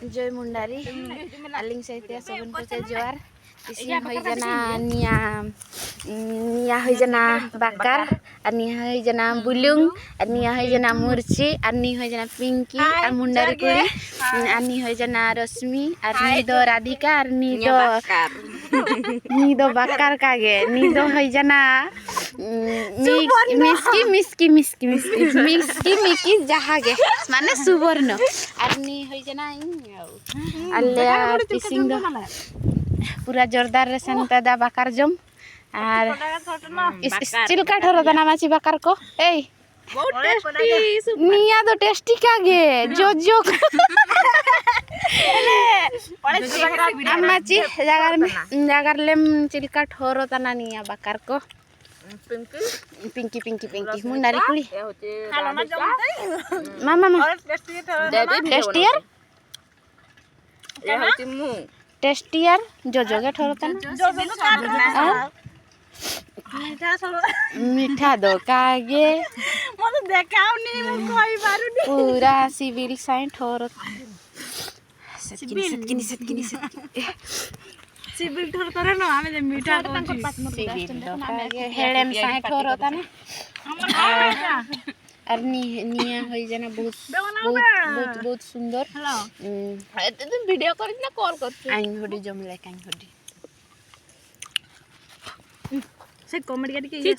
जय मुंडारी आलिंग साहित्य सबन को जोर इसी होई जना निया निया होई जना बाकार और निया होई जना बुलुंग और निया होई जना मुर्ची और नी होई जना पिंकी और मुंडारी कुड़ी और नी होई जना रश्मि और नी दो राधिका और नी दो बाकार कागे नी दो होई जना मिस्की मिस्की मिस्की मिस्की मिस्की मिकी जहागे माने सुवर्ण और नी होई जना अल्ले टिसिंग दो पूरा जोरदार रे सेंता दा बाकार जम और इस चिलका ठोरो दा नामाची बाकार को ए बहुत टेस्टी निया तो टेस्टी कागे जो जो अम्माची जागर लेम चिलका ठोरो दा ना निया बाकार को पिंकी पिंकी पिंकी मुंडारी कुड़ी मामा टेस्टियर टेस्टियर जो जोगे ठोरता ना मीठा दो कागे मत देखाओ नी मु कोई बारुनी पूरा सिविल साइन ठोरत सतकिनी सिविल ठोर करे ना हमें जे मीठा सिविल दो कागे हेड़ेम साइन ठोरता ना और निया होई जना बहुत सुंदर हेलो तो वीडियो कर ना कॉल कर आइन होडी जम लाइक आइन होडी से कॉमेडी करके